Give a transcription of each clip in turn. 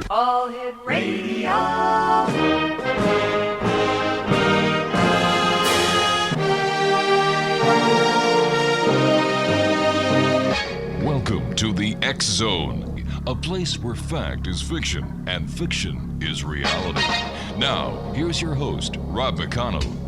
All Hit Radio. Welcome to the X Zone, a place where fact is fiction and fiction is reality. Now, here's your host, Rob McConnell.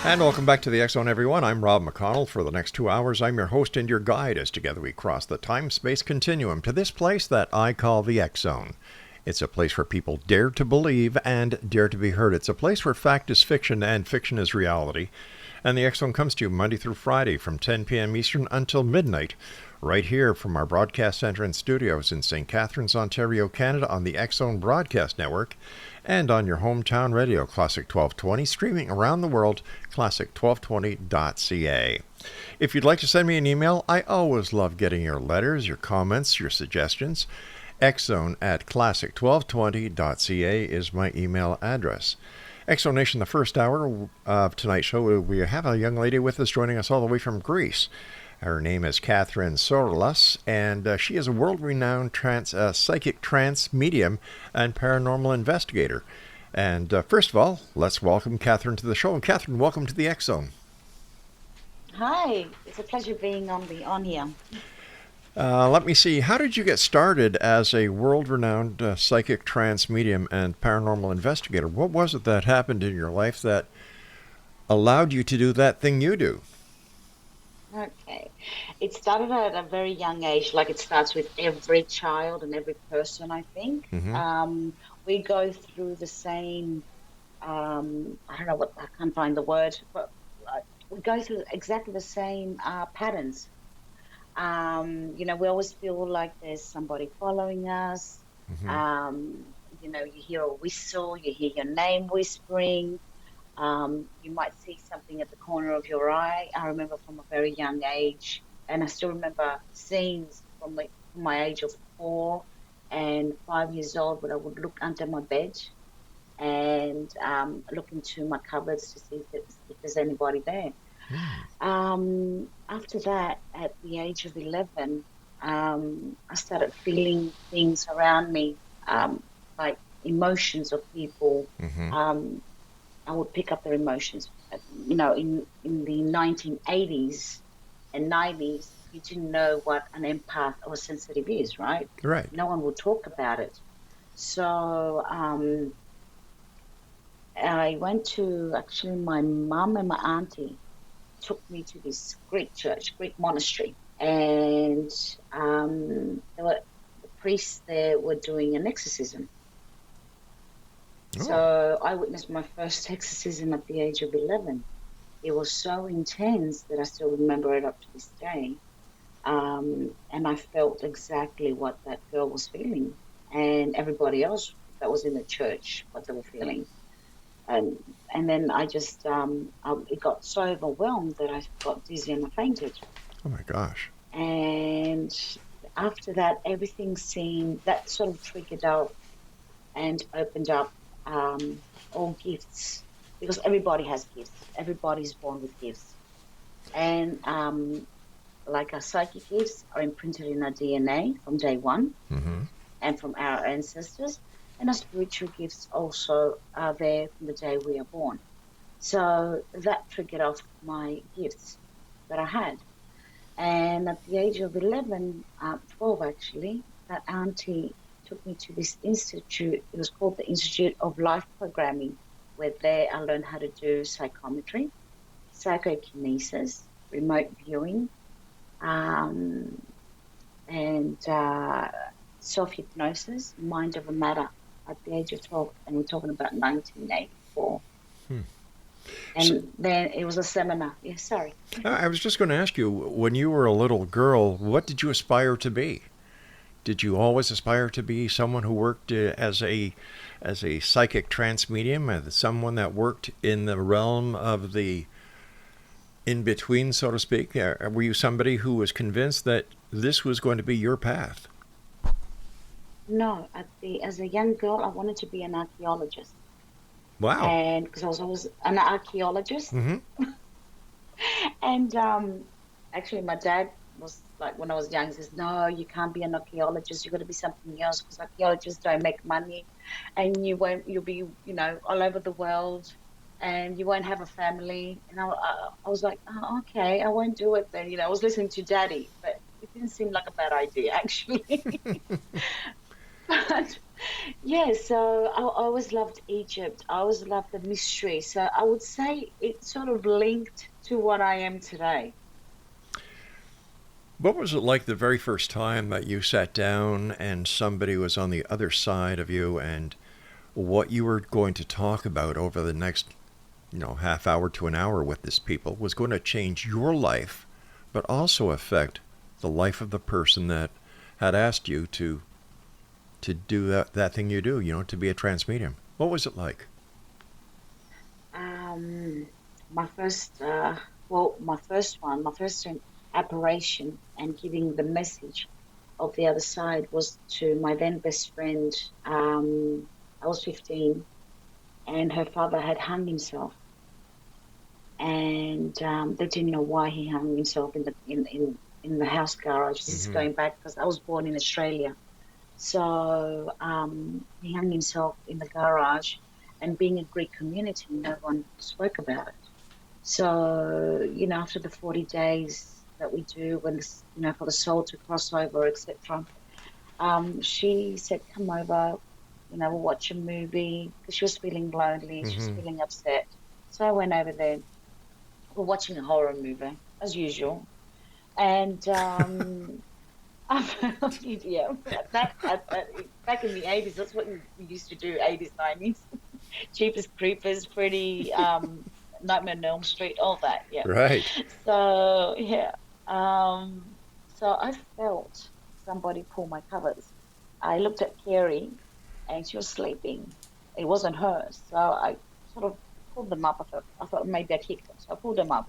And welcome back to the X Zone, everyone. I'm Rob McConnell. For the next 2 hours, I'm your host and your guide as together we cross the time-space continuum to this place that I call the X Zone. It's a place where people dare to believe and dare to be heard. It's a place where fact is fiction and fiction is reality. And the X Zone comes to you Monday through Friday from 10 p.m. Eastern until midnight, right here from our broadcast center and studios in St. Catharines, Ontario, Canada, on the X Zone Broadcast Network, and on your hometown radio, Classic 1220, streaming around the world, classic1220.ca. If you'd like to send me an email, I always love getting your letters, your comments, your suggestions. xzone@classic1220.ca is my email address. Exonation, the first hour of tonight's show, we have a young lady with us joining us all the way from Greece. Her name is Kathrine SORILOS, and she is a world-renowned psychic trance medium and paranormal investigator. And first of all, let's welcome Kathrine to the show. And Kathrine, welcome to the X Zone. Hi, it's a pleasure being on here. Let me see. How did you get started as a world-renowned psychic trance medium and paranormal investigator? What was it that happened in your life that allowed you to do that thing you do? Okay. It started at a very young age, like it starts with every child and every person, I think. Mm-hmm. We go through the same, I can't find the word, but we go through exactly the same patterns. We always feel like there's somebody following us. Mm-hmm. You hear a whistle, you hear your name whispering. You might see something at the corner of your eye. I remember from a very young age, and I still remember scenes from my age of 4 and 5 years old, when I would look under my bed and look into my cupboards to see if there's anybody there. After that, at the age of 11, I started feeling things around me, like emotions of people. Mm-hmm. I would pick up their emotions. In the 1980s and 90s, you didn't know what an empath or sensitive is, right? Right. No one would talk about it. So I went to, actually, my mum and my auntie took me to this Greek church, Greek monastery. And the priests there were doing an exorcism. So I witnessed my first exorcism at the age of 11. It was so intense that I still remember it up to this day. And I felt exactly what that girl was feeling, and everybody else that was in the church, what they were feeling. And then I just, it got so overwhelmed that I got dizzy and I fainted. Oh my gosh. And after that, everything seemed, that sort of triggered out and opened up all gifts, because everybody has gifts. Everybody's born with gifts. And like our psychic gifts are imprinted in our DNA from day one. Mm-hmm. And from our ancestors. And our spiritual gifts also are there from the day we are born. So that triggered off my gifts that I had. And at the age of 12 actually, that auntie took me to this institute. It was called the Institute of Life Programming, where there I learned how to do psychometry, psychokinesis, remote viewing, and self-hypnosis, mind over matter, at the age of 12, and we're talking about 1984. And then it was a seminar. Yeah, sorry. I was just going to ask you, when you were a little girl, what did you aspire to be? Did you always aspire to be someone who worked as a psychic trance medium, as someone that worked in the realm of the in-between, so to speak? Were you somebody who was convinced that this was going to be your path? No, as a young girl, I wanted to be an archaeologist. Wow. And because I was always an archaeologist. Mm-hmm. And actually, my dad was like, when I was young, he says, no, you can't be an archaeologist. You've got to be something else, because archaeologists don't make money, and you'll be, all over the world, and you won't have a family. And I was like, oh, okay, I won't do it then. I was listening to Daddy, but it didn't seem like a bad idea, actually. But yeah, so I always loved Egypt. I always loved the mystery. So I would say it sort of linked to what I am today. What was it like the very first time that you sat down and somebody was on the other side of you, and what you were going to talk about over the next, half hour to an hour with this people was going to change your life, but also affect the life of the person that had asked you to do that thing you do, to be a trance medium? What was it like? My first apparition and giving the message of the other side was to my then best friend. I was 15, and her father had hung himself, and they didn't know why he hung himself in the house garage. This is going back because I was born in Australia. So he hung himself in the garage, and being a Greek community, no one spoke about it. So, after the 40 days that we do, when for the soul to cross over, etc., she said, come over, we'll watch a movie, because she was feeling lonely, she was feeling upset. So I went over there. We're watching a horror movie, as usual. And yeah, back in the 80s, that's what we used to do, 80s, 90s. Jeepers Creepers, pretty Nightmare on Elm Street, all that, yeah. Right. So, yeah. So I felt somebody pull my covers. I looked at Carrie, and she was sleeping. It wasn't her. So I sort of pulled them up. I thought maybe I kicked them. So I pulled them up.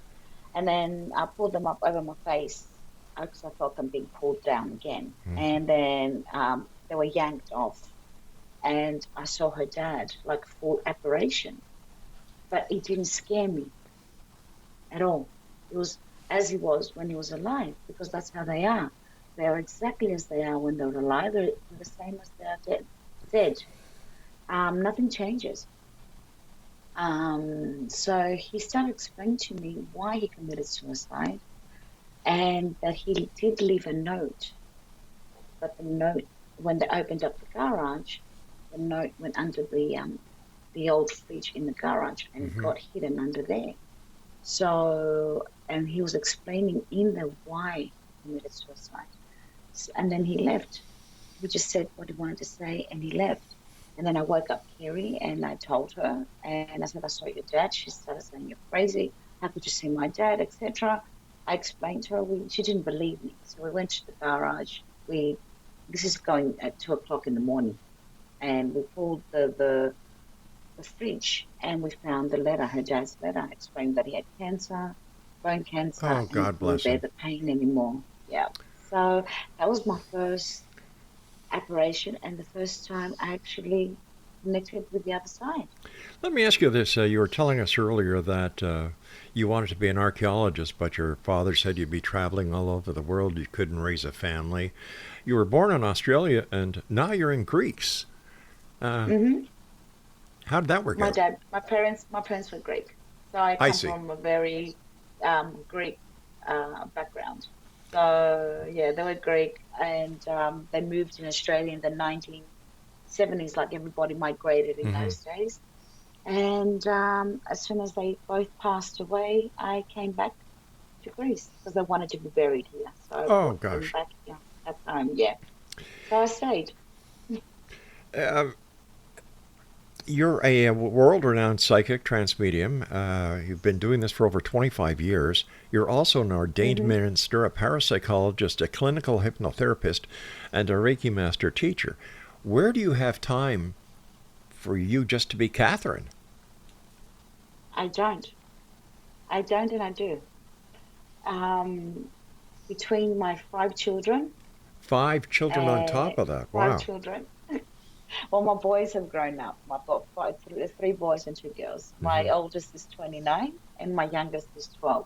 And then I pulled them up over my face, because I felt them being pulled down again. And then they were yanked off. And I saw her dad, like full apparition. But it didn't scare me at all. It was as he was when he was alive, because that's how they are. They are exactly as they are when they're alive. They're the same as they are dead. Nothing changes. So he started explaining to me why he committed suicide, and that he did leave a note. But the note, when they opened up the garage, the note went under the old fridge in the garage, and it got hidden under there. So, and he was explaining in there why he committed suicide. And then he left. He just said what he wanted to say, and he left. And then I woke up Carrie, and I told her, and I said, I saw your dad. She started saying, you're crazy. How could you see my dad, etc. I explained to her. She didn't believe me. So we went to the garage. This is going at 2 o'clock in the morning. And we pulled the fridge, and we found the letter, her dad's letter, explaining that he had cancer, bone cancer. Oh, God bless him. He couldn't bear the pain anymore. Yeah. So that was my first apparition, and the first time I actually connected with the other side. Let me ask you this. You were telling us earlier that you wanted to be an archaeologist, but your father said you'd be traveling all over the world. You couldn't raise a family. You were born in Australia, and now you're in Greece. How did that work out? My parents were Greek. So I come from a very Greek background. So, yeah, they were Greek, and they moved in Australia in the 1970s, like everybody migrated in those days. And as soon as they both passed away, I came back to Greece because they wanted to be buried here. So I Oh, brought them gosh. back here at home. Yeah. So I stayed. Uh, you're a world-renowned psychic, trance medium. You've been doing this for over 25 years. You're also an ordained minister, a parapsychologist, a clinical hypnotherapist, and a Reiki Master Teacher. Where do you have time for you just to be Kathrine? I don't. I don't, and I do. Between my 5 children, 5 children on top of that. five Wow. children. Well, my boys have grown up. I've got 3 boys and 2 girls. My oldest is 29, and my youngest is 12.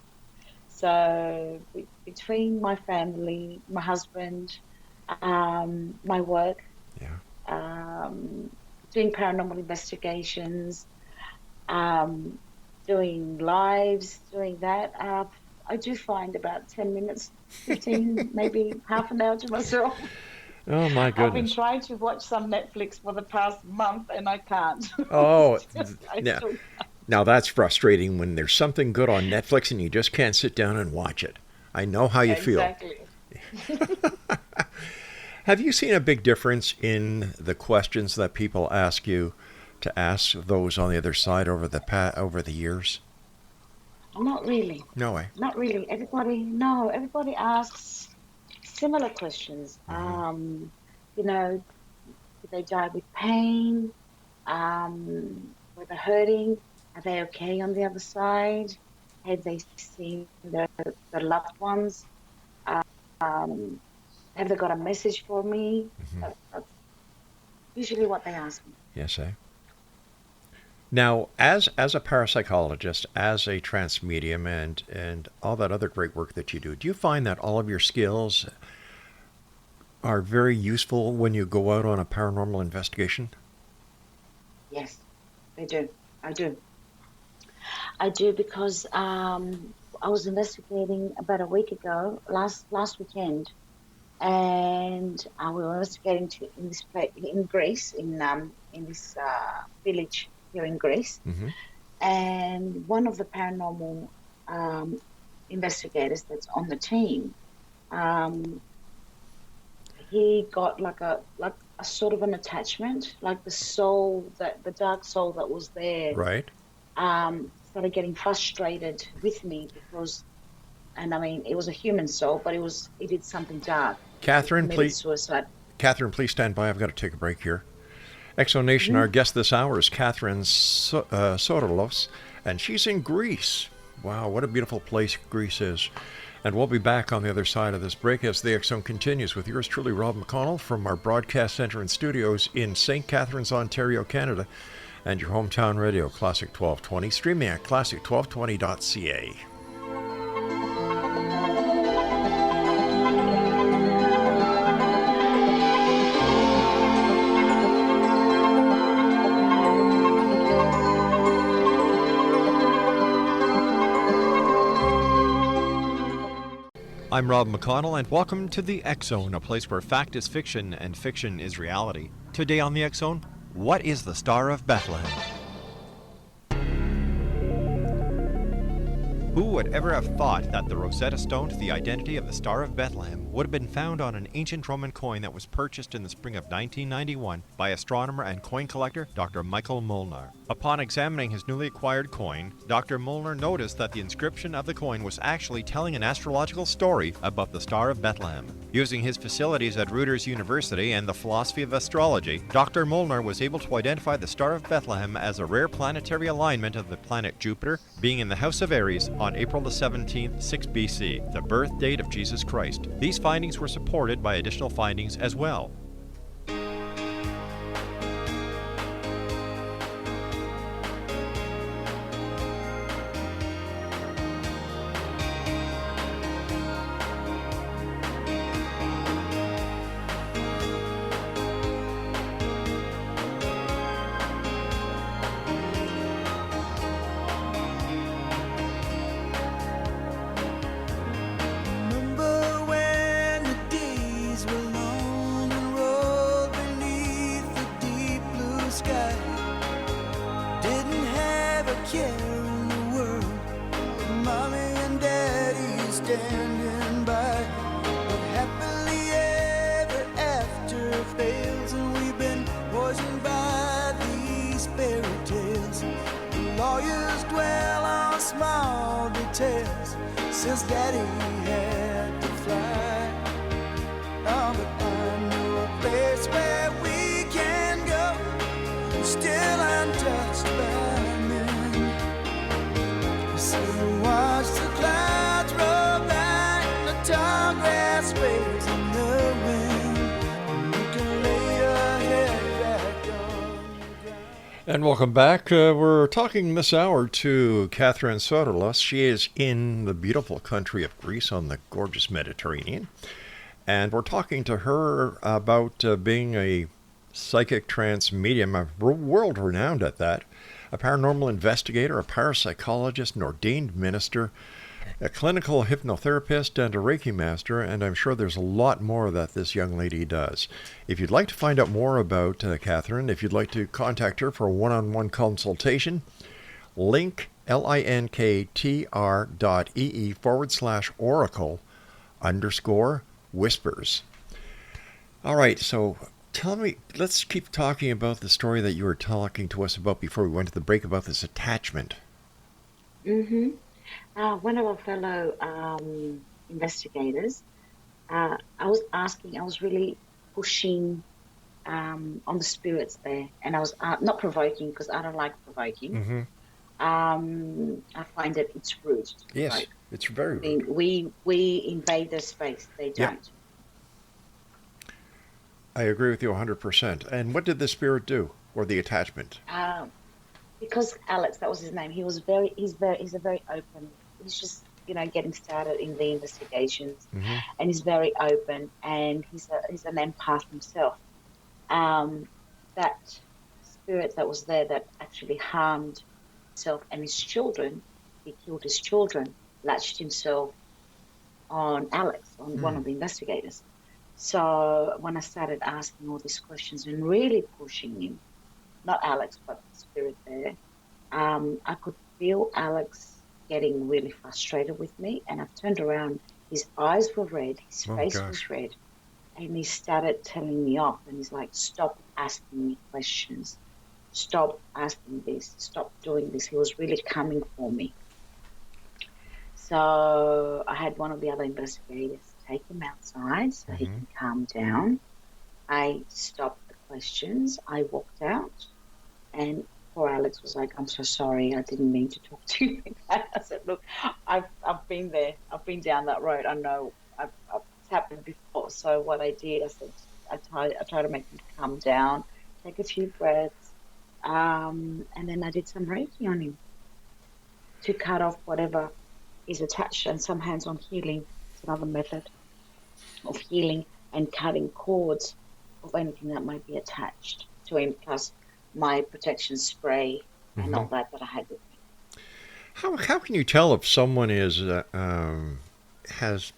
So between my family, my husband, my work, doing paranormal investigations, doing lives, doing that, I do find about 10 minutes, 15, maybe half an hour to myself. Oh, my I've been goodness. trying to watch some Netflix for the past month and I can't. Oh, I now, still now that's frustrating when there's something good on Netflix and you just can't sit down and watch it. I know how you feel. Exactly. Have you seen a big difference in the questions that people ask you to ask those on the other side over the years? Not really. No way. Not really. Everybody asks similar questions. You know, did they die with pain? Were they hurting? Are they okay on the other side? Have they seen their loved ones? Have they got a message for me? That's usually what they ask me. Yes, eh? Now, as a parapsychologist, as a trance medium, and all that other great work that you do you find that all of your skills are very useful when you go out on a paranormal investigation? Yes, I do. I do. I do because I was investigating about a week ago, last weekend, and we were investigating in Greece, in this village here in Greece, and one of the paranormal investigators that's on the team, he got like a sort of an attachment, like the dark soul that was there, Right. started getting frustrated with me because, and I mean, it was a human soul, but it did something dark. Kathrine, please. Suicide. Kathrine, please stand by. I've got to take a break here. Exonation, our guest this hour is Kathrine SORILOS, and she's in Greece. Wow, what a beautiful place Greece is. And we'll be back on the other side of this break as the X Zone continues with yours truly, Rob McConnell, from our broadcast center and studios in St. Catharines, Ontario, Canada, and your hometown radio, Classic 1220, streaming at classic1220.ca. I'm Rob McConnell, and welcome to the X Zone, a place where fact is fiction and fiction is reality. Today on the X Zone, what is the Star of Bethlehem? Who would ever have thought that the Rosetta Stone to the identity of the Star of Bethlehem would have been found on an ancient Roman coin that was purchased in the spring of 1991 by astronomer and coin collector Dr. Michael Molnar? Upon examining his newly acquired coin, Dr. Molnar noticed that the inscription of the coin was actually telling an astrological story about the Star of Bethlehem. Using his facilities at Rutgers University and the philosophy of astrology, Dr. Molnar was able to identify the Star of Bethlehem as a rare planetary alignment of the planet Jupiter, being in the house of Aries on April the 17th, 6 BC, the birth date of Jesus Christ. These findings were supported by additional findings as well. Remember when the days were long and standing by. But happily ever after fails, and we've been poisoned by these fairy tales. The lawyers dwell on small details since Daddy had to fly. Oh, but I know a place where we can go, still untouched by men. So watch the clouds roll by, the tall grass waves in the wind, and you can lay your head back on the ground. And welcome back. We're talking this hour to Katherine SORILOS. She is in the beautiful country of Greece on the gorgeous Mediterranean. And we're talking to her about being a psychic trance medium, world-renowned at that, a paranormal investigator, a parapsychologist, an ordained minister, a clinical hypnotherapist, and a Reiki Master, and I'm sure there's a lot more that this young lady does. If you'd like to find out more about Katherine, if you'd like to contact her for a one-on-one consultation, link linktr.ee/oracle_whispers. All right, so tell me, let's keep talking about the story that you were talking to us about before we went to the break about this attachment. Mm-hmm. One of our fellow investigators, I was really pushing on the spirits there, and I was not provoking because I don't like provoking. Mm-hmm. I find that it's rude. Yes, Right? it's very rude. We invade their space. They don't. I agree with you 100%. And what did the spirit do, or the attachment? Because Alex, that was his name. He's a very open. He's just getting started in the investigations, Mm-hmm. and he's very open, and he's an empath himself. That spirit that was there that actually harmed himself and his children, he killed his children, latched himself on Alex, on one of the investigators. So when I started asking all these questions and really pushing him, not Alex, but the spirit there, I could feel Alex getting really frustrated with me, and I turned around. His eyes were red, his face was red, and he started telling me off, and he's like, stop asking me questions, stop asking this, stop doing this. He was really coming for me. So I had one of the other investigators take him outside so he can calm down. I stopped the questions. I walked out, and poor Alex was like, I'm so sorry. I didn't mean to talk to you like that. I said, look, I've been there. I've been down that road. I know it's happened before. So what I did, I said, I tried to make him calm down, take a few breaths, and then I did some Reiki on him to cut off whatever is attached, and some hands-on healing is another method of healing and cutting cords of anything that might be attached to him, plus my protection spray and all that I had with me. How can you tell if someone has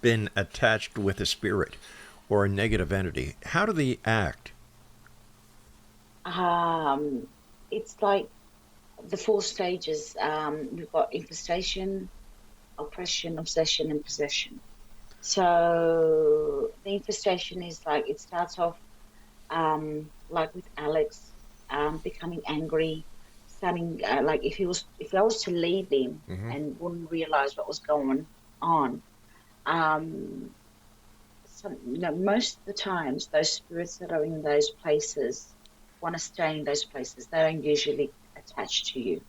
been attached with a spirit or a negative entity? How do they act? It's like the 4 stages. We've got infestation, oppression, obsession, and possession. So the infestation is like, it starts off like with Alex, becoming angry, starting like if I was to leave him and wouldn't realize what was going on. Most of the times, those spirits that are in those places want to stay in those places. They don't usually attach to you.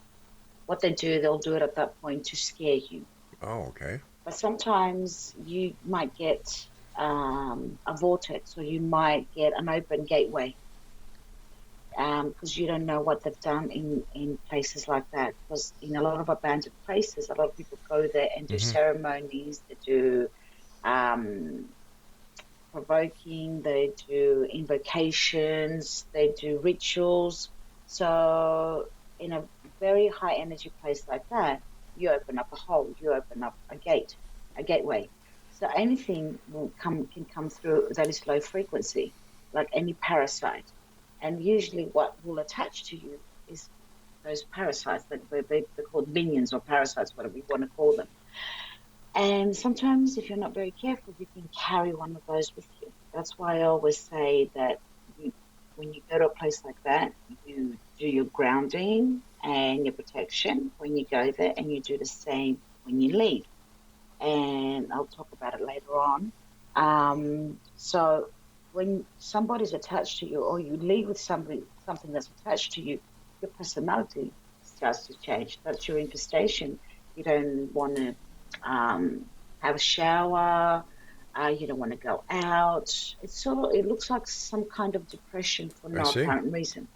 What they do, they'll do it at that point to scare you. Oh, okay. But sometimes you might get a vortex, or you might get an open gateway, because you don't know what they've done in places like that. Because in a lot of abandoned places, a lot of people go there and do ceremonies, they do provoking, they do invocations, they do rituals. So in a very high energy place like that, you open up a hole, you open up a gateway. So anything can come through that is low frequency, like any parasite. And usually what will attach to you is those parasites, that they're called minions or parasites, whatever you want to call them. And sometimes, if you're not very careful, you can carry one of those with you. That's why I always say that when you go to a place like that, you do your grounding and your protection when you go there, and you do the same when you leave. And I'll talk about it later on. So when somebody's attached to you, or you leave with something that's attached to you, your personality starts to change. That's your infestation. You don't want to have a shower. You don't want to go out. It looks like some kind of depression for no apparent reason.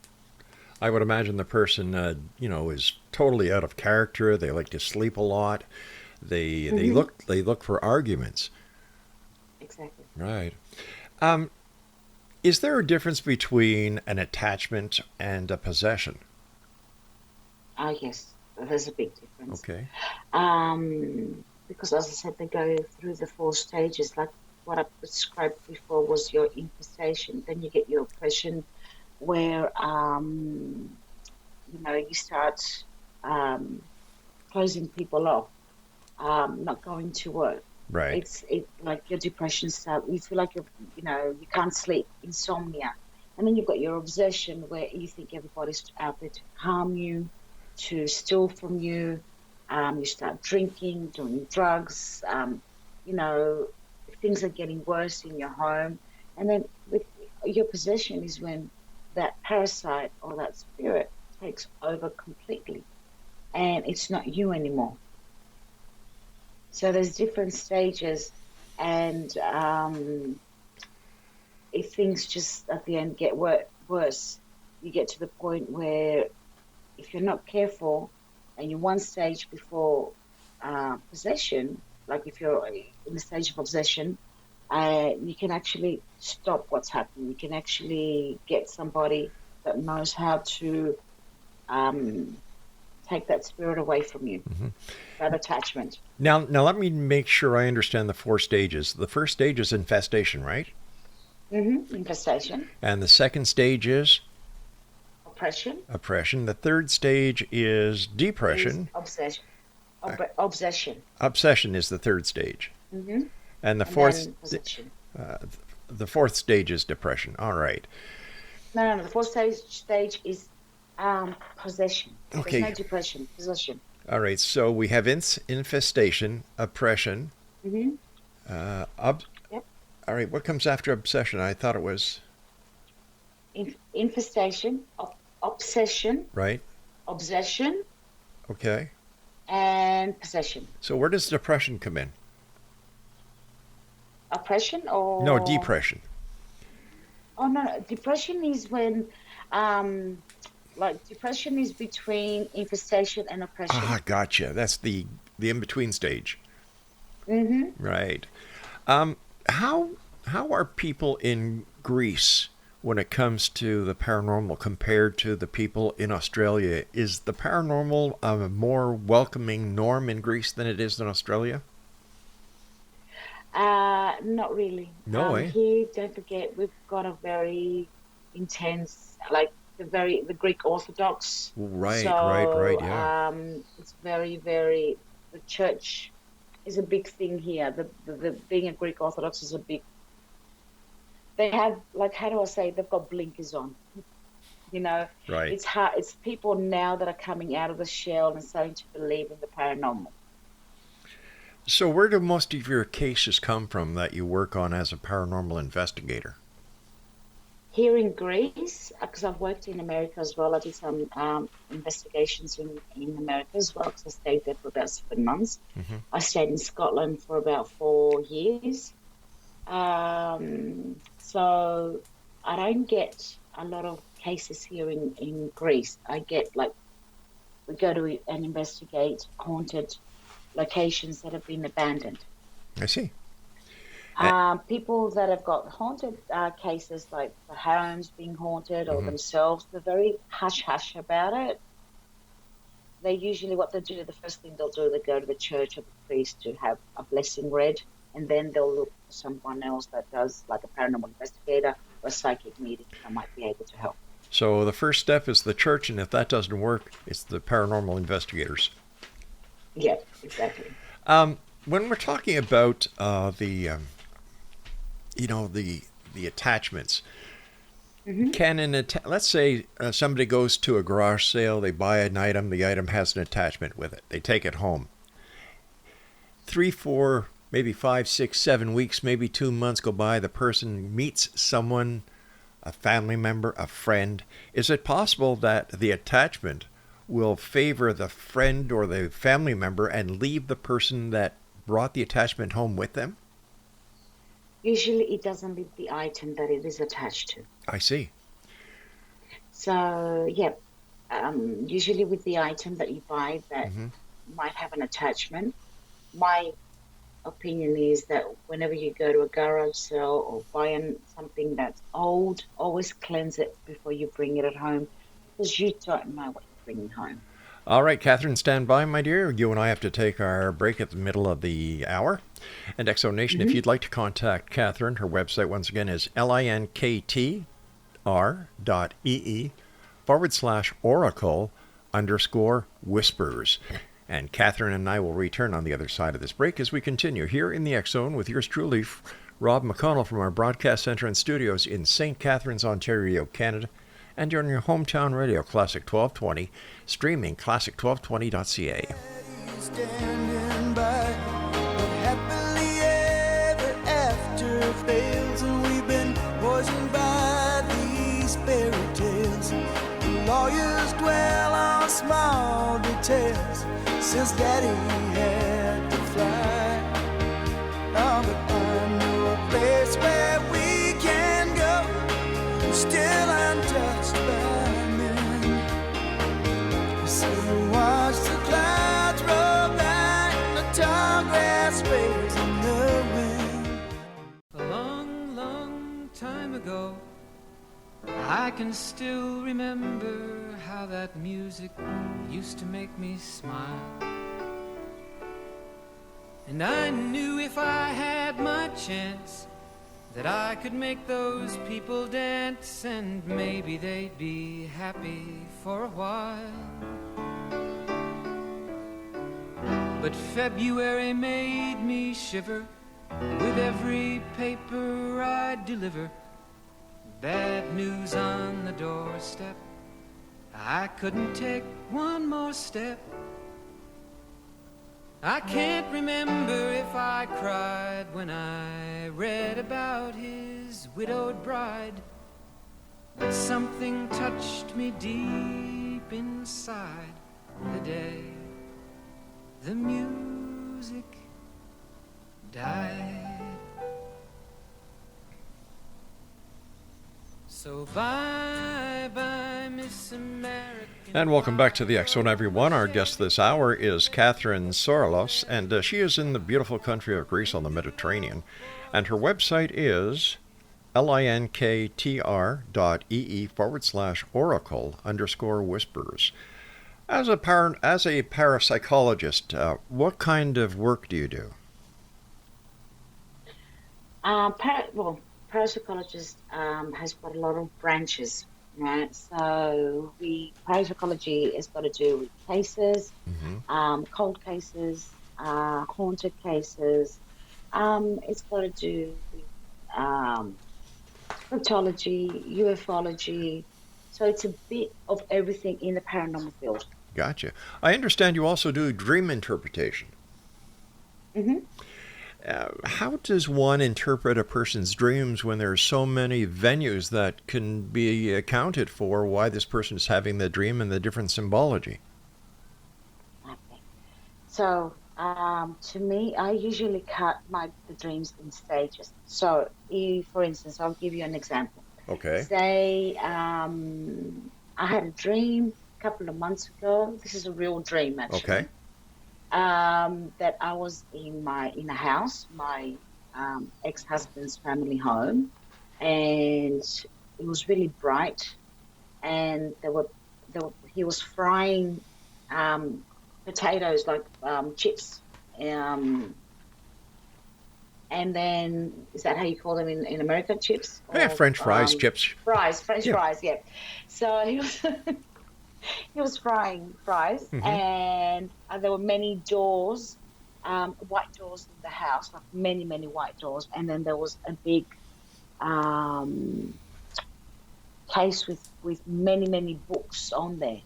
I would imagine the person, is totally out of character. They like to sleep a lot. They look for arguments. Exactly. Right. Is there a difference between an attachment and a possession? Yes, there's a big difference. Okay. Because as I said, they go through the 4 stages. Like what I described before was your infestation. Then you get your oppression, where you start closing people off, not going to work. Right. It's like your depression starts. You feel like you can't sleep, insomnia, and then you've got your obsession, where you think everybody's out there to harm you, to steal from you. You start drinking, doing drugs. Things are getting worse in your home, and then with your possession is when that parasite or that spirit takes over completely, and it's not you anymore. So there's different stages, and if things just at the end get worse, you get to the point where if you're not careful and you're one stage before possession, like if you're in the stage of obsession, you can actually stop what's happening. You can actually get somebody that knows how to take that spirit away from you, that attachment. Now let me make sure I understand the 4 stages. The first stage is infestation, right? Infestation. And the second stage is? Oppression. The third stage is depression. Obsession. Obsession. Obsession is the third stage. And the fourth stage is depression. All right. No. The fourth stage is possession. Okay. There's no depression. Possession. All right. So we have infestation, oppression. Yep. All right. What comes after obsession? I thought it was infestation, obsession. Right. Obsession. Okay. And possession. So where does depression come in? Oppression or? No, depression. Oh, no. Depression is when, depression is between infestation and oppression. Ah, gotcha. That's the in-between stage. Right. How are people in Greece when it comes to the paranormal compared to the people in Australia? Is the paranormal a more welcoming norm in Greece than it is in Australia? Not really. No way. Here, don't forget, we've got a very intense, like the Greek Orthodox. Right, so, right, yeah. It's very, very. The church is a big thing here. The being a Greek Orthodox is a big. They have, like, how do I say? They've got blinkers on. Right. It's hard. It's people now that are coming out of the shell and starting to believe in the paranormal. So where do most of your cases come from that you work on as a paranormal investigator? Here in Greece, because I've worked in America as well. I did some investigations in America as well, because I stayed there for about 7 months. I stayed in Scotland for about 4 years. So I don't get a lot of cases here in Greece. I get, we go to and investigate haunted locations that have been abandoned. I see. People that have got haunted cases, like the homes being haunted or themselves, they're very hush-hush about it. They usually, what they do, the first thing they'll do, they go to the church or the priest to have a blessing read, and then they'll look for someone else that does, like a paranormal investigator or a psychic medium that might be able to help. So the first step is the church, and if that doesn't work, it's the paranormal investigators. Yeah, exactly. when we're talking about the attachments, can let's say somebody goes to a garage sale, they buy an item, the item has an attachment with it, they take it home. 3, 4, maybe 5, 6, 7 weeks, maybe 2 months go by, the person meets someone, a family member, a friend. Is it possible that the attachment will favor the friend or the family member and leave the person that brought the attachment home with them? Usually it doesn't leave the item that it is attached to. I see. So, yeah, usually with the item that you buy that might have an attachment, my opinion is that whenever you go to a garage sale or buy something that's old, always cleanse it before you bring it at home, because you don't know what you're bringing home. All right, Kathrine, stand by, my dear. You and I have to take our break at the middle of the hour. And Exo Nation, if you'd like to contact Kathrine, her website once again is linktr.ee/oracle_whispers. And Kathrine and I will return on the other side of this break as we continue here in the X Zone with yours truly, Rob McConnell, from our broadcast center and studios in St. Catharines, Ontario, Canada, and on your hometown radio, Classic 1220, streaming classic1220.ca. Standing by, but happily ever after fails, and we've been poisoned by these fairy tales. The lawyers dwell on small details since Daddy had to fly. Oh, but I know a place where we can go, still untouched by men. So watch the clouds roll by, the tall grass waves in the wind. A long, long time ago, I can still remember how that music used to make me smile. And I knew if I had my chance that I could make those people dance, and maybe they'd be happy for a while. But February made me shiver with every paper I deliver. Bad news on the doorstep, I couldn't take one more step. I can't remember if I cried when I read about his widowed bride, but something touched me deep inside the day the music died. So bye-bye, Miss American. And welcome back to the X Zone, everyone. Our guest this hour is Kathrine SORILOS, and she is in the beautiful country of Greece on the Mediterranean. And her website is linktr.ee/oracle_whispers. As a parapsychologist, what kind of work do you do? Parapsychologist has got a lot of branches, right? So parapsychology has got to do with cases, cold cases, haunted cases. It's got to do with cryptology, ufology. So it's a bit of everything in the paranormal field. Gotcha. I understand you also do dream interpretation. How does one interpret a person's dreams when there are so many venues that can be accounted for why this person is having the dream and the different symbology? Okay. So, to me, I usually cut the dreams in stages. So, for instance, I'll give you an example. Okay. Say, I had a dream a couple of months ago. This is a real dream, actually. Okay. That I was in a house, my ex-husband's family home, and it was really bright, and he was frying potatoes, like chips, and then, is that how you call them in America, chips? Yeah, French fries, chips. Fries, French fries, yeah. So he was he was frying fries, and there were many doors white doors in the house, like many, many white doors. And then there was a big case with many, many books on there.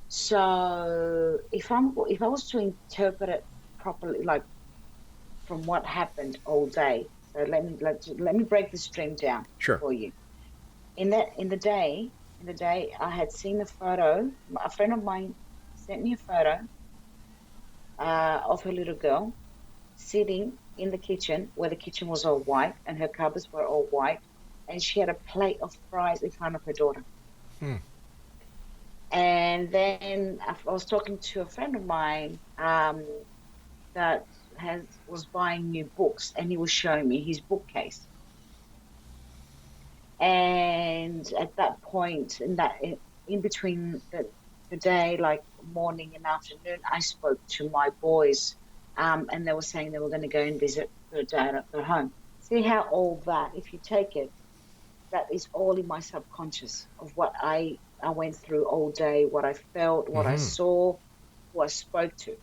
So if I was to interpret it properly, like from what happened all day, so let me break this dream down Sure. for you. In the day, I had seen a photo. A friend of mine sent me a photo of her little girl sitting in the kitchen, where the kitchen was all white and her cupboards were all white, and she had a plate of fries in front of her daughter. And then I was talking to a friend of mine that was buying new books, and he was showing me his bookcase. And at that point, in between the day, like morning and afternoon, I spoke to my boys, and they were saying they were going to go and visit their dad at their home. See how all that, if you take it, that is all in my subconscious of what I went through all day, what I felt, what I saw, who I spoke to.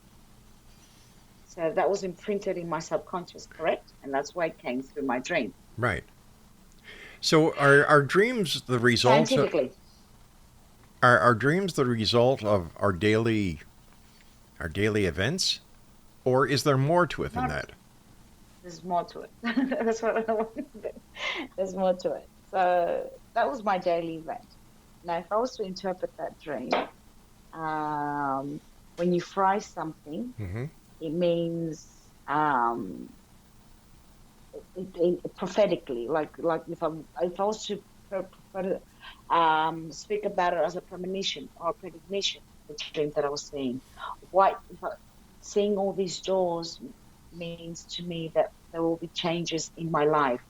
So that was imprinted in my subconscious, correct? And that's why it came through my dream. Right. So are dreams the result Scientifically. Are dreams the result of our daily events, or is there more to it than that? There's more to it. That's what I wanted. There's more to it. So that was my daily event. Now, if I was to interpret that dream, when you fry something, it means prophetically, like if I was to speak about it as a premonition or a precognition, the dream that I was seeing, seeing all these doors means to me that there will be changes in my life.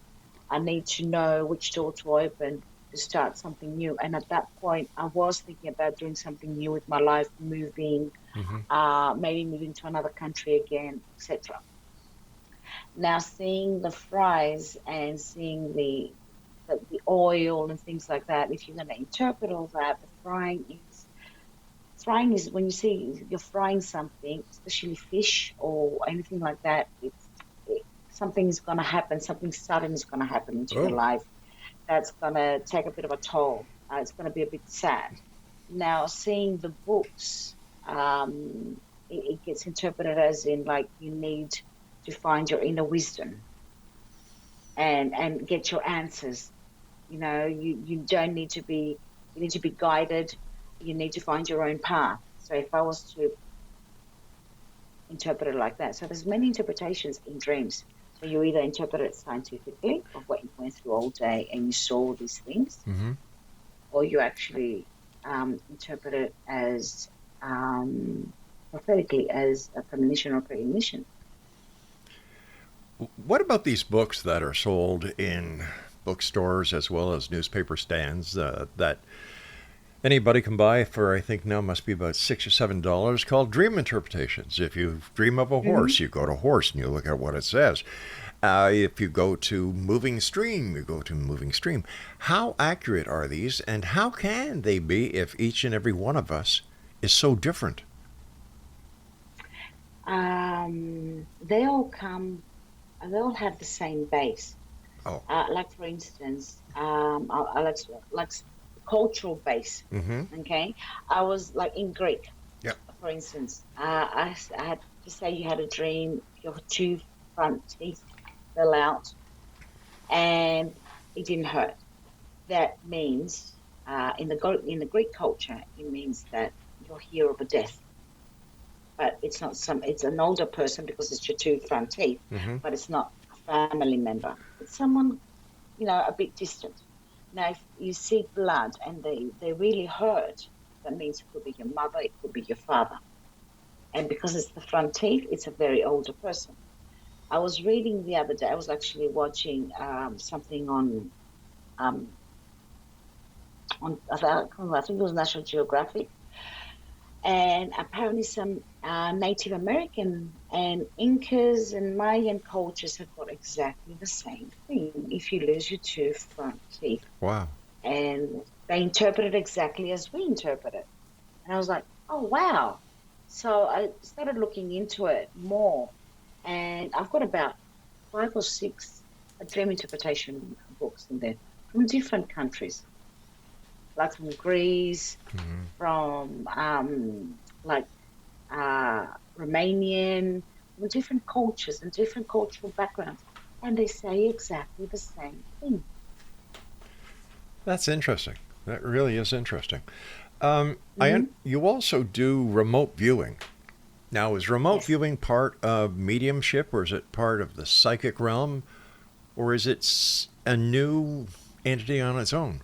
I need to know which door to open to start something new. And at that point, I was thinking about doing something new with my life, moving, maybe moving to another country again, etc. Now, seeing the fries and seeing the oil and things like that, if you're going to interpret all that, the frying is when you see you're frying something, especially fish or anything like that, something is going to happen, something sudden is going to happen into your life that's going to take a bit of a toll. It's going to be a bit sad. Now, seeing the books, it gets interpreted as in like you need to find your inner wisdom and get your answers. You know, you don't need to be, you need to be guided. You need to find your own path. So if I was to interpret it like that, so there's many interpretations in dreams. So you either interpret it scientifically of what you went through all day and you saw these things, or you actually interpret it as prophetically as a premonition or precognition. What about these books that are sold in bookstores as well as newspaper stands that anybody can buy for, I think now must be about $6 or $7, called Dream Interpretations? If you dream of a horse, you go to horse and you look at what it says. If you go to Moving Stream, you go to Moving Stream. How accurate are these, and how can they be if each and every one of us is so different? They all have the same base. Oh. Like for instance, I like cultural base. Okay, I was like in Greek. Yep. For instance, I had to say you had a dream. Your two front teeth fell out, and it didn't hurt. That means in the Greek culture, it means that you're here of a death. But it's not it's an older person because it's your two front teeth, but it's not a family member. It's someone, a bit distant. Now, if you see blood and they really hurt, that means it could be your mother, it could be your father. And because it's the front teeth, it's a very older person. I was reading the other day, I was actually watching something on I think it was National Geographic. And apparently some Native American and Incas and Mayan cultures have got exactly the same thing if you lose your two front teeth. Wow. And they interpret it exactly as we interpret it. And I was like, oh, wow. So I started looking into it more. And I've got about 5 or 6 dream interpretation books in there from different countries, like from Greece, from like Romanian, from different cultures and different cultural backgrounds, and they say exactly the same thing. That's interesting. That really is interesting. You also do remote viewing. Now, is remote Yes. viewing part of mediumship, or is it part of the psychic realm, or is it a new entity on its own?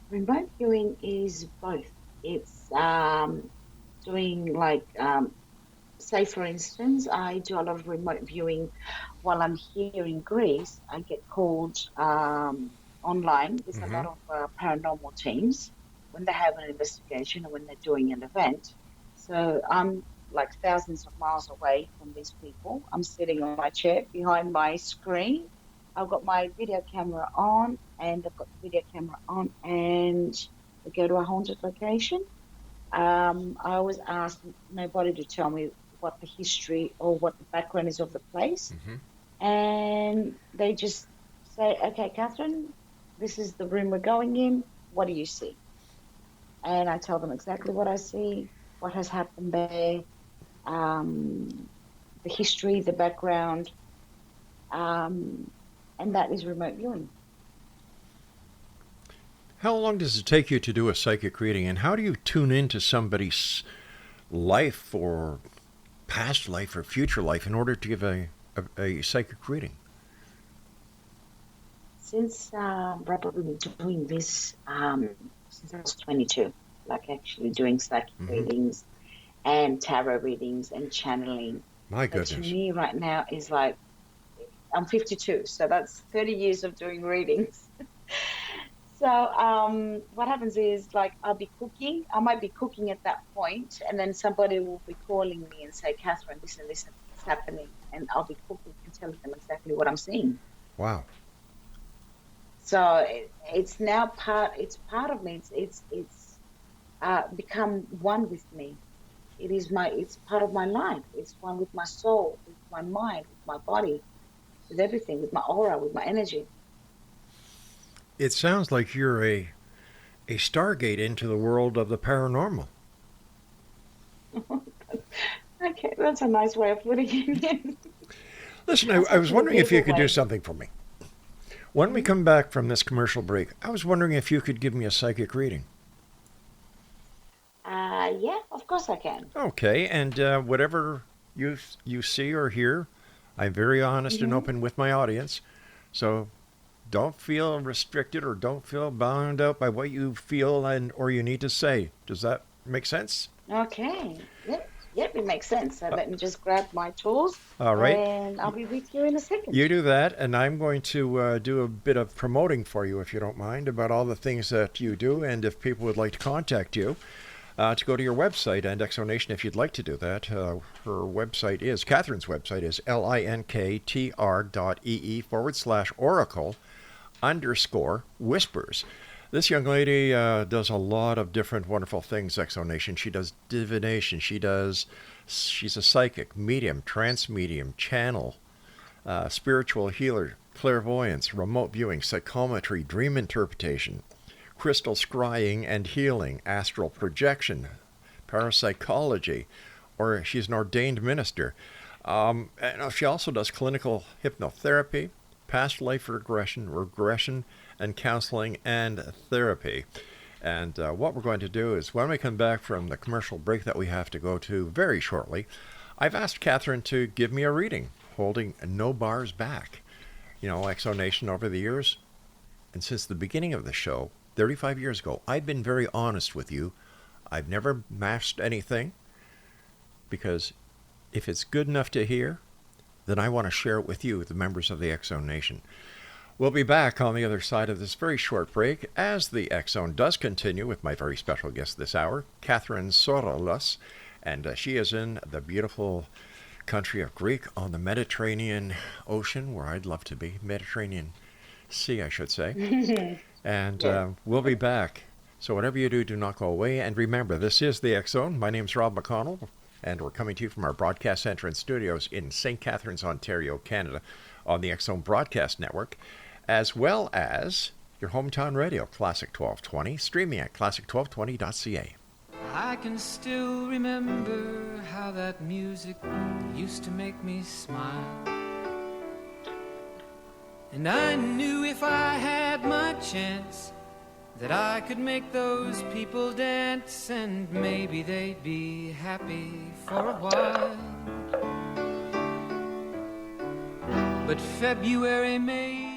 Remote viewing is both. It's doing like, say, for instance, I do a lot of remote viewing while I'm here in Greece. I get called online. There's a lot of paranormal teams when they have an investigation or when they're doing an event. So I'm like thousands of miles away from these people. I'm sitting on my chair behind my screen. I've got my video camera on, and I've got the video camera on, and we go to a haunted location. I always ask nobody to tell me what the history or what the background is of the place. And they just say, okay, Kathrine, this is the room we're going in. What do you see? And I tell them exactly what I see, what has happened there, the history, the background, and that is remote viewing. How long does it take you to do a psychic reading, and how do you tune into somebody's life or past life or future life in order to give a psychic reading? Since Robert, we've been doing this since I was 22, like actually doing psychic readings and tarot readings and channeling. My But goodness. to me right now is like, I'm 52, so that's 30 years of doing readings. So what happens is, like, I'll be cooking. I might be cooking at that point, and then somebody will be calling me and say, Kathrine, this and this is happening. And I'll be cooking and telling them exactly what I'm seeing. Wow. So it's now it's part of me. It's become one with me. It's part of my life. It's one with my soul, with my mind, with my body, with everything, with my aura, with my energy. It sounds like you're a stargate into the world of the paranormal. Okay, that's a nice way of putting it. Listen, I was wondering if you could do something for me. When we come back from this commercial break, I was wondering if you could give me a psychic reading. Yeah, of course I can. Okay, and whatever you see or hear, I'm very honest and open with my audience. So don't feel restricted or don't feel bound up by what you feel or you need to say. Does that make sense? Okay. Yep, it makes sense. So let me just grab my tools. All right. And I'll be with you in a second. You do that, and I'm going to do a bit of promoting for you, if you don't mind, about all the things that you do, and if people would like to contact you, to go to your website, and Exonation, if you'd like to do that. Her website is, Katherine's website is linktr.ee/oracle_whispers. This young lady does a lot of different wonderful things, Exonation. She does divination. She's a psychic, medium, trance medium, channel, spiritual healer, clairvoyance, remote viewing, psychometry, dream interpretation, crystal scrying and healing, astral projection, parapsychology, or she's an ordained minister. And she also does clinical hypnotherapy, past life regression, and counseling and therapy. And what we're going to do is, when we come back from the commercial break that we have to go to very shortly, I've asked Kathrine to give me a reading, holding no bars back. You know, Exonation, over the years, and since the beginning of the show, 35 years ago, I've been very honest with you. I've never masked anything, because if it's good enough to hear, then I want to share it with you, the members of the Exone Nation. We'll be back on the other side of this very short break as the Exone does continue with my very special guest this hour, Katherine SORILOS, and she is in the beautiful country of Greek on the Mediterranean Ocean, where I'd love to be. Mediterranean Sea, I should say. And we'll be back. So whatever you do, do not go away. And remember, this is the Exone. My name's Rob McConnell. And we're coming to you from our broadcast center and studios in St. Catharines, Ontario, Canada, on the X Zone Broadcast Network, as well as your hometown radio, Classic 1220, streaming at classic1220.ca. I can still remember how that music used to make me smile. And I knew if I had my chance that I could make those people dance, and maybe they'd be happy for a while. But February made me...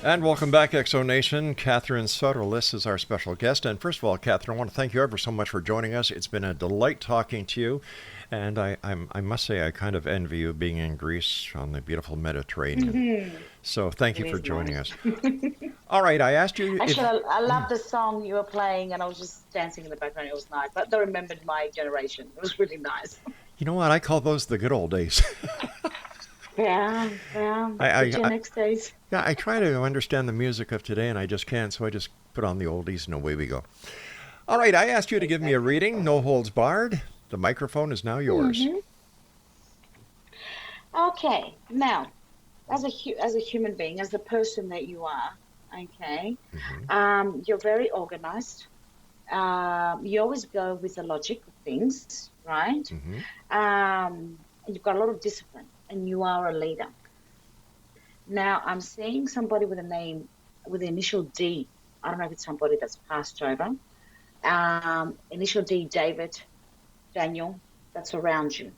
And welcome back, Exo Nation. Katherine SORILOS is our special guest. And first of all, Katherine, I want to thank you ever so much for joining us. It's been a delight talking to you. And I must say, I kind of envy you being in Greece on the beautiful Mediterranean. Mm-hmm. So thank you for joining us. All right, I asked you... Actually, I love the song you were playing, and I was just dancing in the background. It was nice. But I remembered my generation. It was really nice. You know what? I call those the good old days. Yeah. Gen X days. Yeah, I try to understand the music of today, and I just can't, so I just put on the oldies, and away we go. All right, I asked you to give me a reading, no holds barred. The microphone is now yours. Mm-hmm. Okay, now, as a human being, as the person that you are, okay, you're very organized. You always go with the logic of things, right? Mm-hmm. You've got a lot of discipline. And you are a leader. Now, I'm seeing somebody with a name, with the initial D. I don't know if it's somebody that's passed over. Initial D, David, Daniel, that's around you.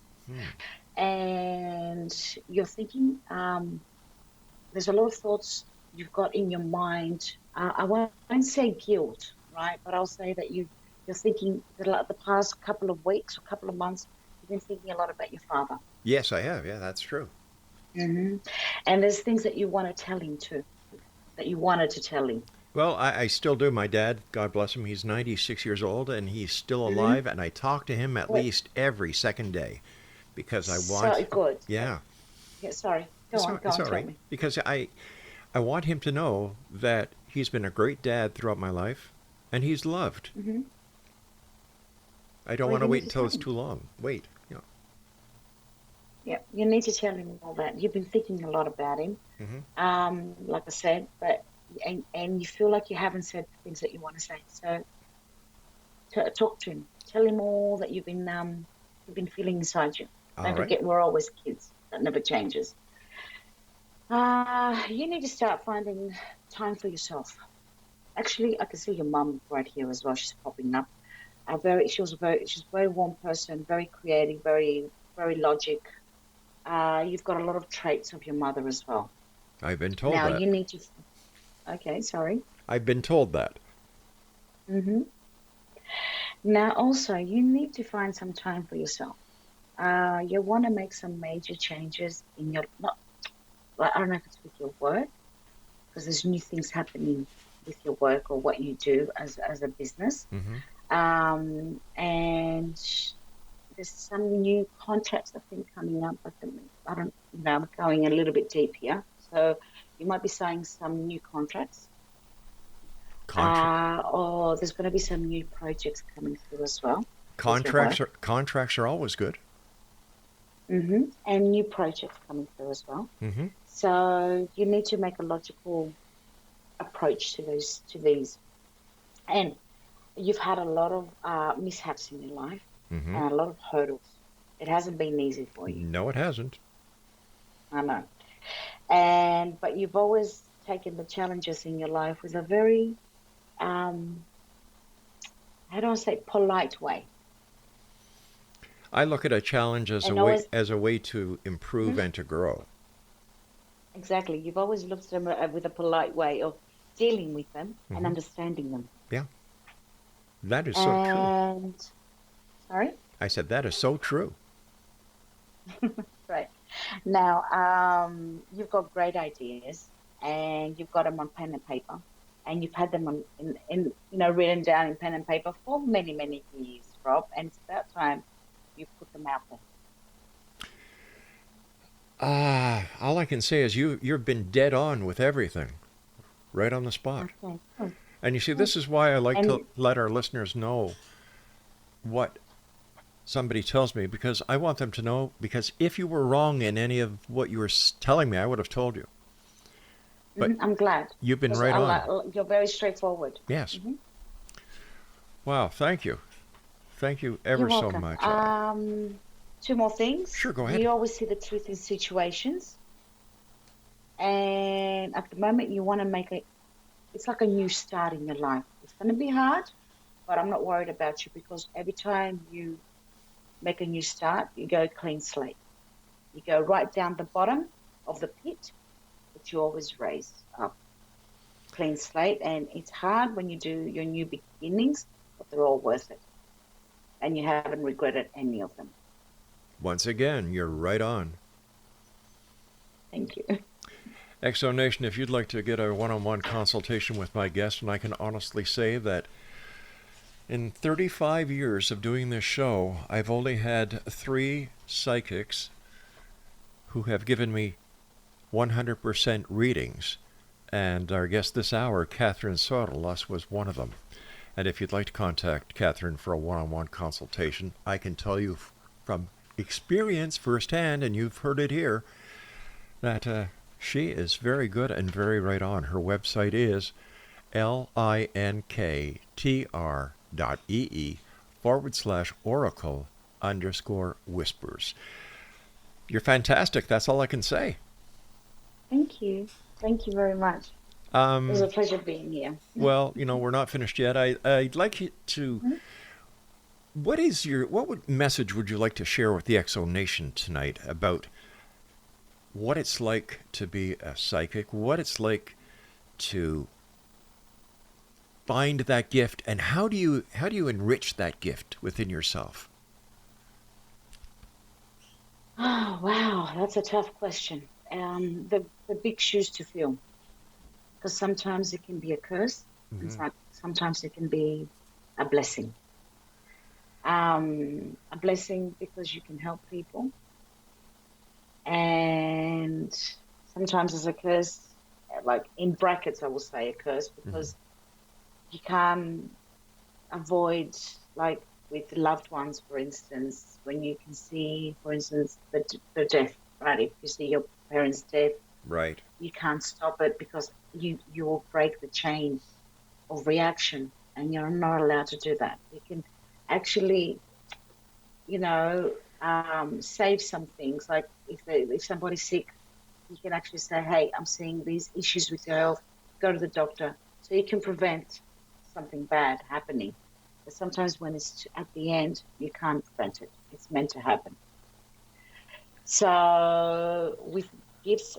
And you're thinking, there's a lot of thoughts you've got in your mind. I won't say guilt, right? But I'll say that you're thinking that the past couple of weeks or couple of months, you've been thinking a lot about your father. Yes, I have. Yeah, that's true. Mm-hmm. And there's things that you want to tell him too, that you wanted to tell him. Well, I still do. My dad, God bless him, he's 96 years old, and he's still alive, and I talk to him at least every second day because I want... So good. Yeah. Yeah, sorry. Go on, tell me. Because I want him to know that he's been a great dad throughout my life, and he's loved. Mm-hmm. I don't want to wait until it's too long. Wait. Yeah, you need to tell him all that. You've been thinking a lot about him, like I said, and you feel like you haven't said the things that you want to say. So talk to him. Tell him all that you've been feeling inside you. Don't forget, we're always kids. That never changes. You need to start finding time for yourself. Actually, I can see your mum right here as well. She's popping up. She's a very warm person, very creative, very, very logic. You've got a lot of traits of your mother as well. I've been told that. Now you need to... Okay, sorry. I've been told that. Mm-hmm. Now also, you need to find some time for yourself. You want to make some major changes in your... I don't know if it's with your work, because there's new things happening with your work or what you do as a business. Mm-hmm. And... There's some new contracts I think coming up. I'm going a little bit deep here. So you might be saying some new contracts. Or there's going to be some new projects coming through as well. Contracts are always good. Mm-hmm. And new projects coming through as well. Mm-hmm. So you need to make a logical approach to these. And you've had a lot of mishaps in your life. Mm-hmm. And a lot of hurdles. It hasn't been easy for you. No, it hasn't. I know. But you've always taken the challenges in your life with a very how do I say, polite way. I look at a challenge as And a way always, to improve and to grow. exactly, you've always looked at them with a polite way of dealing with them and understanding them. Yeah, that is so true. And, sorry? I said that is so true. Right. Now, you've got great ideas and you've got them on pen and paper and you've had them on, written down in pen and paper for many, many years, Rob, and it's about time you put them out there. All I can say is you've been dead on with everything, right on the spot. Okay. Oh, And you see, this is why I like to And let our listeners know what somebody tells me, because I want them to know, because if you were wrong in any of what you were telling me, I would have told you. But I'm glad. you've been Because right on. You're very straightforward. Yes. Wow, thank you. Thank you ever You're so welcome. much. Two more things. Sure, go ahead. You always see the truth in situations. And at the moment, you want to make it's like a new start in your life. It's going to be hard, but I'm not worried about you because every time you make a new start, you go clean slate. You go right down the bottom of the pit, but you always raise up. Clean slate. And it's hard when you do your new beginnings, but they're all worth it. And you haven't regretted any of them. Once again, you're right on. Thank you. Exo Nation, if you'd like to get a one-on-one consultation with my guest, and I can honestly say that in 35 years of doing this show, I've only had 3 psychics who have given me 100% readings. And our guest this hour, Kathrine SORILOS, was one of them. And if you'd like to contact Kathrine for a one-on-one consultation, I can tell you from experience firsthand, and you've heard it here, that she is very good and very right on. Her website is linktr.ee/oracle_whispers. You're fantastic. That's all I can say. Thank you. Thank you very much. It was a pleasure being here. Well, we're not finished yet. I'd like you to... What message would you like to share with the Exo Nation tonight about what it's like to be a psychic, what it's like to find that gift, and how do you enrich that gift within yourself? Oh, wow. That's a tough question. The big shoes to fill. Because sometimes it can be a curse, and sometimes it can be a blessing. A blessing because you can help people. And sometimes it's a curse, like in brackets, I will say a curse, because you can't avoid, like with loved ones, for instance, when you can see, for instance, the death, right? If you see your parents' death, right, you can't stop it because you will break the chain of reaction, and you're not allowed to do that. You can actually, save some things. Like if somebody's sick, you can actually say, hey, I'm seeing these issues with your health, go to the doctor. So you can prevent something bad happening. But sometimes when it's at the end, you can't prevent it. It's meant to happen. So with gifts,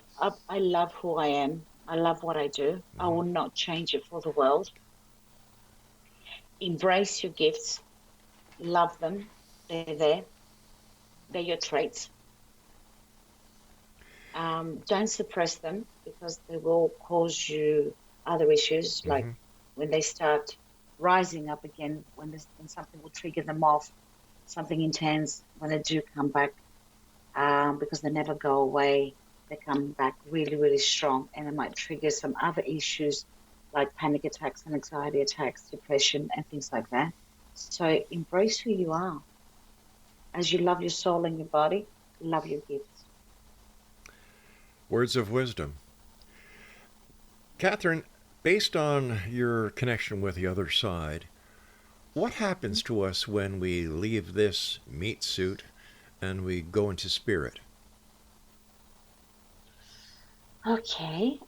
I love who I am. I love what I do. I will not change it for the world. Embrace your gifts. Love them. They're there. They're your traits. Don't suppress them because they will cause you other issues, like when they start rising up again, when something will trigger them off, something intense, when they do come back, because they never go away, they come back really, really strong, and it might trigger some other issues like panic attacks and anxiety attacks, depression, and things like that. So embrace who you are. As you love your soul and your body, love your gifts. Words of wisdom. Kathrine, based on your connection with the other side, what happens to us when we leave this meat suit and we go into spirit? Okay.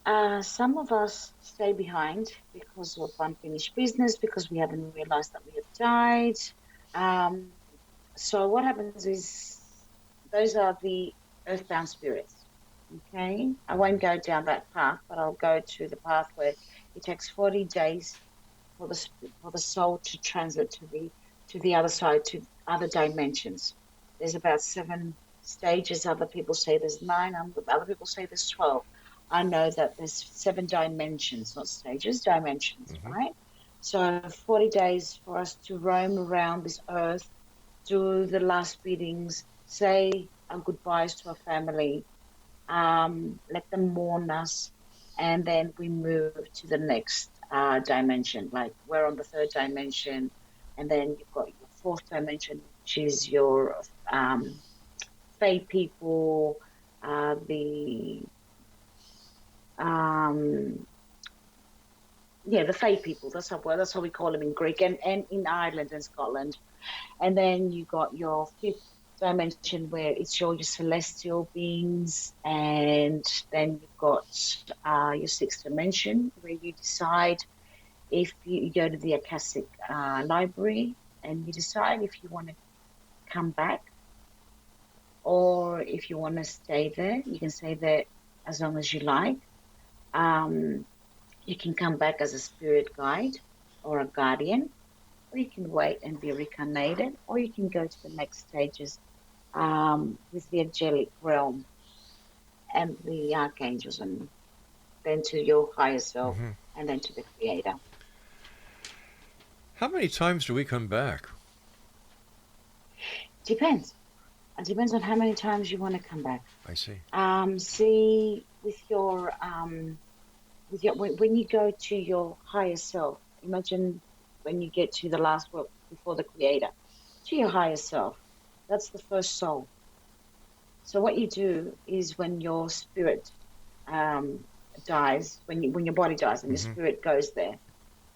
Some of us stay behind because of unfinished business, because we haven't realized that we have died. Um, so what happens is those are the earthbound spirits. Okay. I won't go down that path, but I'll go to the path where it takes 40 days for for the soul to transit to the other side, to other dimensions. There's about 7 stages. Other people say there's 9. Other people say there's 12. I know that there's 7 dimensions, not stages, dimensions, right? So 40 days for us to roam around this earth, do the last biddings, say our goodbyes to our family, let them mourn us, and then we move to the next dimension. Like we're on the 3rd dimension, and then you've got your 4th dimension, which is your Fae people, the the Fae people. That's how we call them in Greek, and in Ireland and Scotland. And then you got your 5th dimension, where it's your celestial beings, and then you've got your 6th dimension, where you decide if you go to the Akashic library, and you decide if you want to come back or if you want to stay there. You can stay there as long as you like. You can come back as a spirit guide or a guardian, or you can wait and be reincarnated, or you can go to the next stages with the angelic realm and the archangels, and then to your higher self, and then to the Creator. How many times do we come back? Depends. It depends on how many times you want to come back. I see. See, when you go to your higher self, imagine when you get to the last world before the Creator, to your higher self, that's the first soul. So what you do is when your spirit dies, when your body dies and your spirit goes there,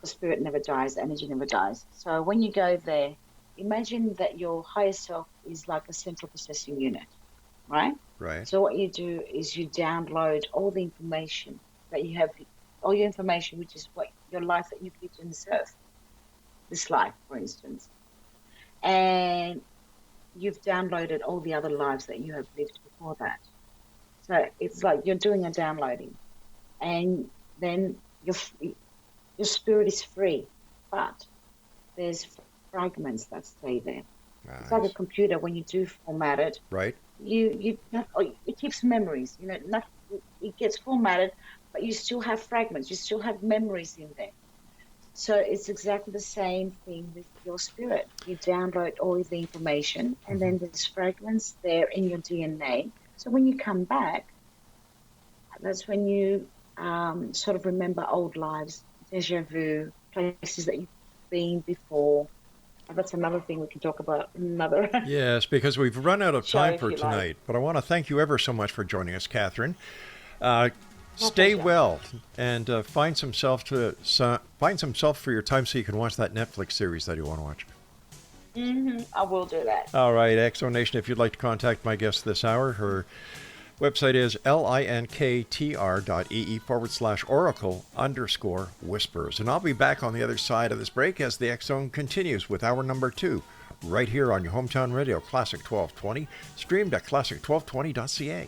the spirit never dies, the energy never dies. So when you go there, imagine that your higher self is like a central processing unit, right? Right. So what you do is you download all the information that you have, all your information, which is what your life that you've lived in this earth, this life, for instance. And you've downloaded all the other lives that you have lived before that. So it's like you're doing a downloading, and then your spirit is free, but there's fragments that stay there. Nice. It's like a computer. When you do format it, right, it keeps memories. It gets formatted, but you still have fragments. You still have memories in there. So it's exactly the same thing with your spirit. You download all the information, and then there's fragments there in your DNA. So when you come back, that's when you sort of remember old lives, déjà vu, places that you've been before. And that's another thing we can talk about in another. Yes, because we've run out of time for tonight. Like. But I want to thank you ever so much for joining us, Kathrine. Stay pleasure. well, and find some self for your time so you can watch that Netflix series that you want to watch. I will do that. All right, Exonation, if you'd like to contact my guest this hour, her website is linktr.ee/oracle_whispers. And I'll be back on the other side of this break as the X Zone continues with hour number 2, right here on your hometown radio, Classic 1220, streamed at classic1220.ca.